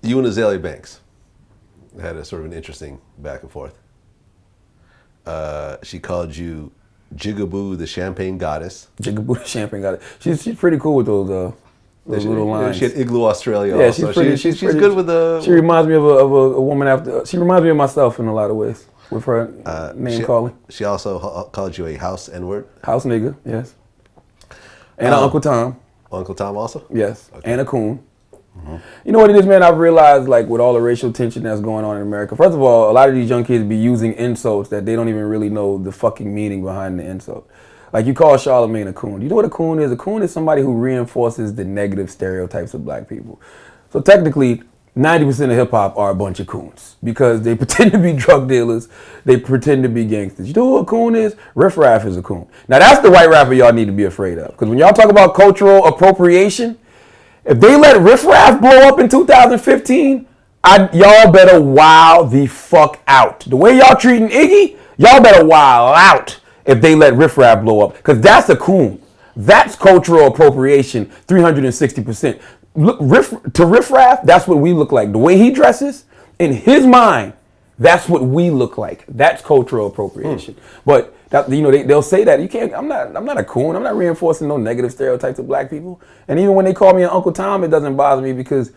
You and Azealia Banks had a sort of an interesting back and forth. She called you Jigaboo the Champagne Goddess. Jigaboo the Champagne Goddess. She's pretty cool with those little lines. She had Igloo Australia. Yeah, also. She's good with the. She reminds me of a woman after. She reminds me of myself in a lot of ways with her name calling. She also called you a house N-word. House nigga, yes. And Uncle Tom. Uncle Tom also? Yes, okay. and a coon. Mm-hmm. You know what it is, man? I've realized, like, with all the racial tension that's going on in America, first of all, a lot of these young kids be using insults that they don't even really know the fucking meaning behind the insult. Like, you call Charlamagne a coon. You know what a coon is? A coon is somebody who reinforces the negative stereotypes of black people. So technically, 90% of hip-hop are a bunch of coons because they pretend to be drug dealers. They pretend to be gangsters. You know who a coon is? Riff Raff is a coon. Now, that's the white rapper y'all need to be afraid of. Because when y'all talk about cultural appropriation, if they let Riff Raff blow up in 2015, y'all better wow the fuck out. The way y'all treating Iggy, y'all better wow out if they let Riff Raff blow up. Because that's a coon. That's cultural appropriation 360%. Look, Riff Raff, that's what we look like. The way he dresses, in his mind, that's what we look like. That's cultural appropriation. But that, you know, they'll say that you can't. I'm not a coon. I'm not reinforcing no negative stereotypes of black people. And even when they call me an Uncle Tom, it doesn't bother me because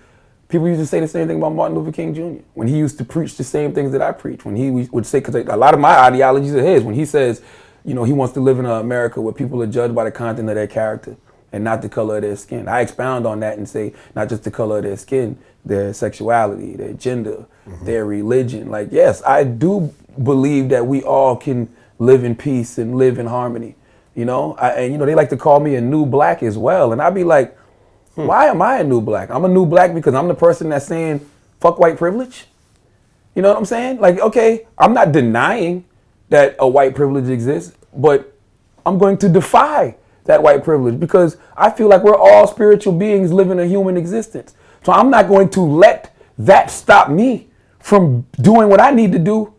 people used to say the same thing about Martin Luther King Jr. When he used to preach the same things that I preach. When he would say, because a lot of my ideologies are his. When he says, you know, he wants to live in an America where people are judged by the content of their character and not the color of their skin. I expound on that and say not just the color of their skin, their sexuality, their gender, their religion. Like, yes, I do believe that we all can live in peace and live in harmony. You know, and you know, they like to call me a new black as well. And I'd be like, why am I a new black? I'm a new black because I'm the person that's saying, fuck white privilege. You know what I'm saying? Like, okay, I'm not denying that a white privilege exists, but I'm going to defy that white privilege because I feel like we're all spiritual beings living a human existence. So I'm not going to let that stop me from doing what I need to do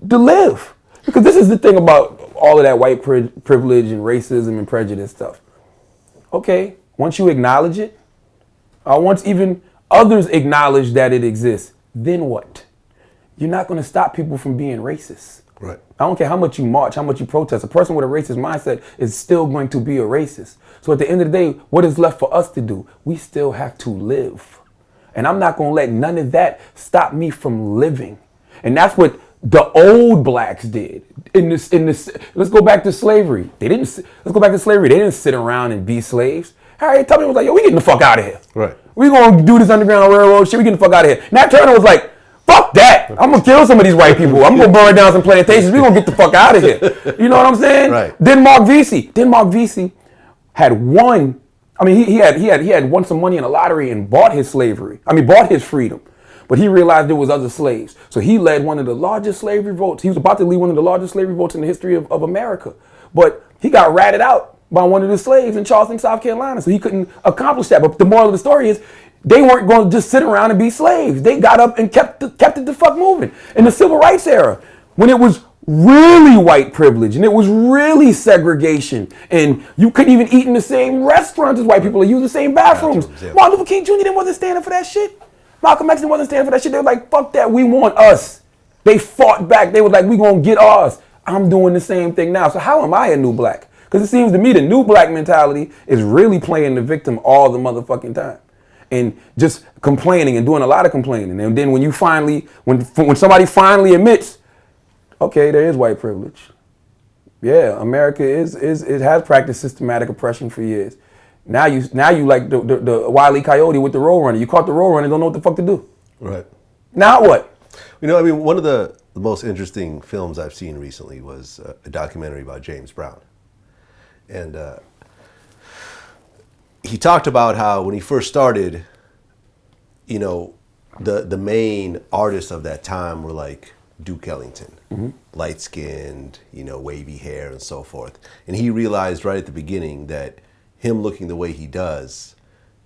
to live. Because this is the thing about all of that white privilege and racism and prejudice stuff. Okay, once you acknowledge it, or once even others acknowledge that it exists, then what? You're not going to stop people from being racist. Right. I don't care how much you march, how much you protest. A person with a racist mindset is still going to be a racist. So at the end of the day, what is left for us to do? We still have to live. And I'm not going to let none of that stop me from living. And that's what the old blacks did. Let's go back to slavery. They didn't sit around and be slaves. Harriet Tubman was like, yo, we getting the fuck out of here. Right. We going to do this Underground Railroad shit. We getting the fuck out of here. Nat Turner was like, fuck that. I'm going to kill some of these white people. I'm going to burn down some plantations. We're going to get the fuck out of here. You know what I'm saying? Right. Then Mark Vesey had won. I mean, he had won some money in a lottery and bought his freedom. But he realized there was other slaves. So he led one of the largest slavery votes. He was about to lead one of the largest slavery votes in the history of America. But he got ratted out by one of the slaves in Charleston, South Carolina. So he couldn't accomplish that. But the moral of the story is, they weren't going to just sit around and be slaves. They got up and kept it the fuck moving. In the civil rights era, when it was really white privilege and it was really segregation and you couldn't even eat in the same restaurants as white people or use the same bathrooms. Yeah. Martin Luther King Jr. wasn't standing for that shit. Malcolm X wasn't standing for that shit. They were like, fuck that, we want us. They fought back. They were like, we gonna get ours. I'm doing the same thing now. So how am I a new black? Because it seems to me the new black mentality is really playing the victim all the motherfucking time. And just complaining and doing a lot of complaining. And then when you finally, when somebody finally admits, okay, there is white privilege. Yeah, America it has practiced systematic oppression for years. Now you like the Wile E. Coyote with the Roadrunner. You caught the Roadrunner, don't know what the fuck to do. Right. Now what? You know, I mean, one of the most interesting films I've seen recently was a documentary about James Brown. And he talked about how when he first started, you know, the main artists of that time were like Duke Ellington, light-skinned, you know, wavy hair and so forth. And he realized right at the beginning that him looking the way he does,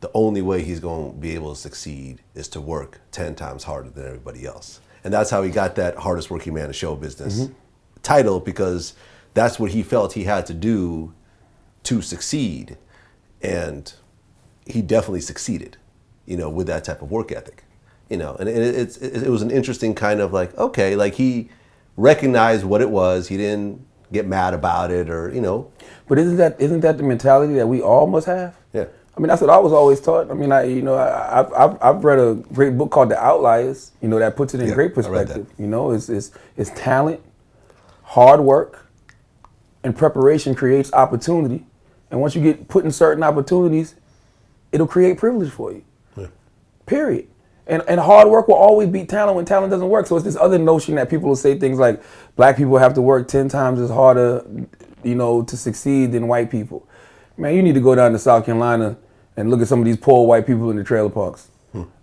the only way he's going to be able to succeed is to work 10 times harder than everybody else. And that's how he got that hardest working man in show business title, because that's what he felt he had to do to succeed. And he definitely succeeded, you know, with that type of work ethic. You know, and it was an interesting kind of like, okay, like he recognized what it was. He didn't get mad about it, or you know. But isn't that the mentality that we all must have? Yeah. I mean, that's what I was always taught. I mean, I've read a great book called The Outliers. You know, that puts it in great perspective. You know, it's talent, hard work, and preparation creates opportunity. And once you get put in certain opportunities, it'll create privilege for you. Yeah. Period. And hard work will always beat talent when talent doesn't work. So it's this other notion that people will say things like black people have to work 10 times as harder, you know, to succeed than white people. Man, you need to go down to South Carolina and look at some of these poor white people in the trailer parks.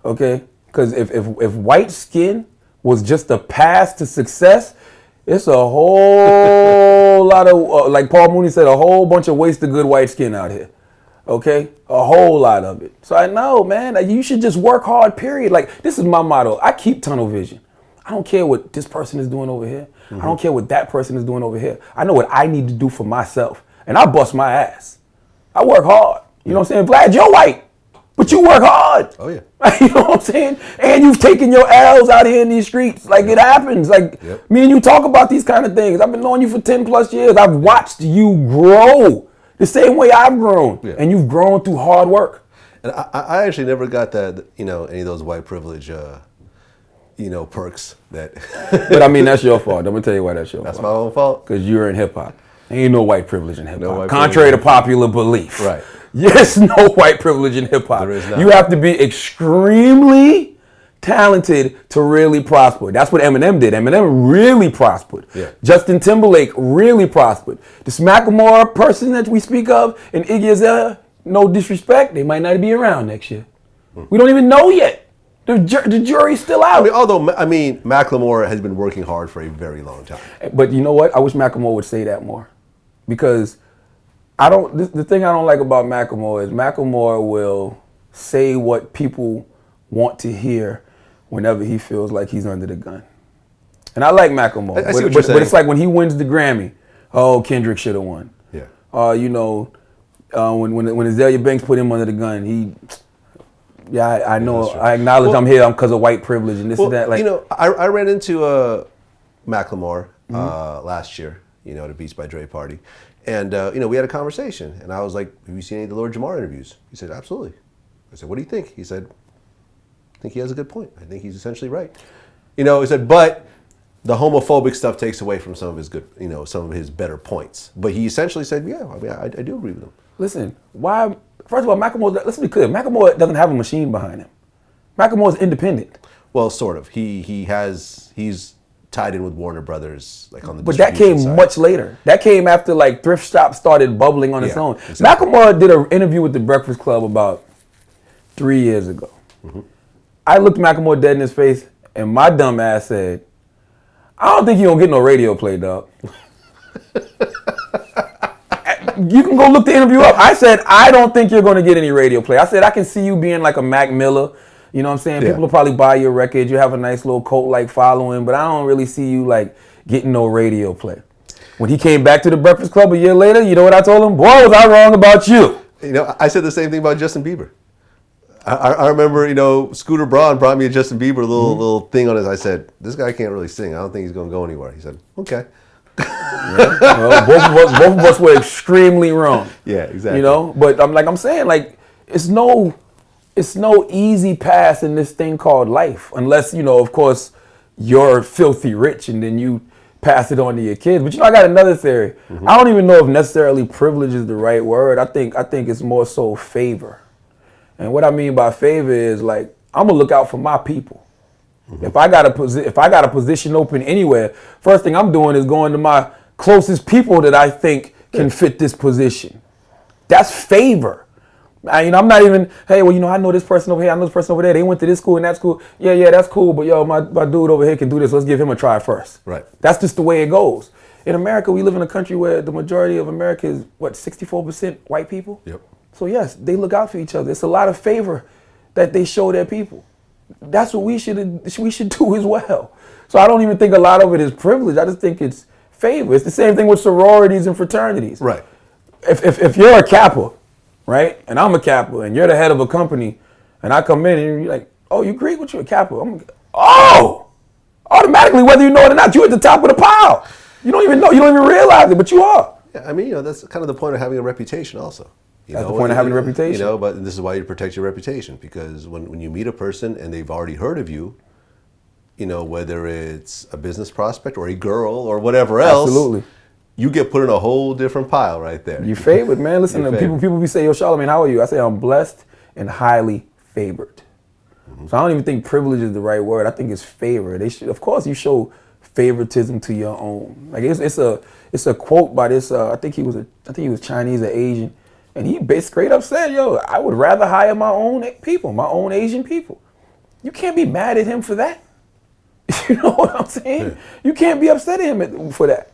Okay? Because if white skin was just a path to success, it's a whole lot of, like Paul Mooney said, a whole bunch of wasted good white skin out here. Okay? A whole lot of it. So I know, man, like, you should just work hard, period. Like, this is my motto. I keep tunnel vision. I don't care what this person is doing over here. I don't care what that person is doing over here. I know what I need to do for myself. And I bust my ass. I work hard. You know what I'm saying? Vlad, you're white, but you work hard. Oh, yeah. You know what I'm saying? And you've taken your L's out here in these streets. Like, it happens. Like, me and you talk about these kind of things. I've been knowing you for 10 plus years. I've watched you grow the same way I've grown. Yeah. And you've grown through hard work. And I actually never got that, you know, any of those white privilege, you know, perks that. But I mean, that's your fault. I'm going to tell you why that's your fault. That's my own fault? Because you're in hip hop. Ain't no white privilege in hip hop. Contrary to popular belief. Right. Yes, no white privilege in hip hop. There is not. You have to be extremely talented to really prosper. That's what Eminem did. Eminem really prospered. Yeah. Justin Timberlake really prospered. This Macklemore person that we speak of and Iggy Azalea, no disrespect, they might not be around next year. We don't even know yet. The jury's still out. I mean, Macklemore has been working hard for a very long time. But you know what? I wish Macklemore would say that more. Because the thing I don't like about Macklemore is Macklemore will say what people want to hear whenever he feels like he's under the gun. And I like Macklemore. I see what you're saying. But it's like when he wins the Grammy, oh, Kendrick should have won. Yeah. You know, when Azealia Banks put him under the gun, I know, I acknowledge I'm here because of white privilege and this and that. Like, you know, I ran into Macklemore last year, you know, at a Beats by Dre party. And, you know, we had a conversation. And I was like, have you seen any of the Lord Jamar interviews? He said, absolutely. I said, what do you think? He said, I think he has a good point. I think he's essentially right. You know, he said, but the homophobic stuff takes away from some of his good, you know, some of his better points. But he essentially said, yeah, I mean, I do agree with him. Listen, why? First of all, Macklemore, let's be clear, Macklemore doesn't have a machine behind him. Macklemore is independent. Well, sort of. He's tied in with Warner Brothers, like on the. But that came side. Much later. That came after like Thrift Shop started bubbling on its own. Exactly. Macklemore did an interview with the Breakfast Club about 3 years ago. I looked Macklemore dead in his face, and my dumb ass said, "I don't think you gonna get no radio play, dog." You can go look the interview up. I said, I don't think you're going to get any radio play. I said, I can see you being like a Mac Miller. You know what I'm saying? Yeah. People will probably buy your record. You have a nice little cult-like following, but I don't really see you like getting no radio play. When he came back to the Breakfast Club a year later, you know what I told him? Boy, was I wrong about you. You know, I said the same thing about Justin Bieber. I remember, you know, Scooter Braun brought me a Justin Bieber little thing on his. I said, this guy can't really sing. I don't think he's going to go anywhere. He said, okay. Yeah. Well, both of us were extremely wrong. Yeah, exactly. You know, but I'm saying, like, it's no easy path in this thing called life, unless, you know, of course, you're filthy rich and then you pass it on to your kids. But you know, I got another theory. I don't even know if necessarily privilege is the right word. I think it's more so favor. And what I mean by favor is, like, I'm gonna look out for my people. If I got a position open anywhere, first thing I'm doing is going to my closest people that I think can fit this position. That's favor. I'm not even, hey, well, you know, I know this person over here, I know this person over there. They went to this school and that school. Yeah, that's cool. But yo, my dude over here can do this. Let's give him a try first. Right. That's just the way it goes. In America, we live in a country where the majority of America is, 64% white people? Yep. So yes, they look out for each other. It's a lot of favor that they show their people. That's what we should do as well. So I don't even think a lot of it is privilege. I just think it's favor. It's the same thing with sororities and fraternities. Right. If you're a Kappa, right, and I'm a Kappa, and you're the head of a company, and I come in and you're like, Oh, you Greek? What you a Kappa? Automatically, whether you know it or not, you at the top of the pile. You don't even know. You don't even realize it, but you are. Yeah, I mean, that's kind of the point of having a reputation, also. That's the point of having a reputation. But this is why you protect your reputation, because when you meet a person and they've already heard of you, whether it's a business prospect or a girl or whatever else, absolutely, you get put in a whole different pile right there. You're favored, man. Listen, people be saying, "Yo, Charlamagne, how are you?" I say, "I'm blessed and highly favored." Mm-hmm. So I don't even think privilege is the right word. I think it's favor. Of course, you show favoritism to your own. Like it's a quote by this. I think he was Chinese or Asian, and he basically straight up said, "Yo, I would rather hire my own people, my own Asian people." You can't be mad at him for that. You know what I'm saying? Yeah. You can't be upset at him for that.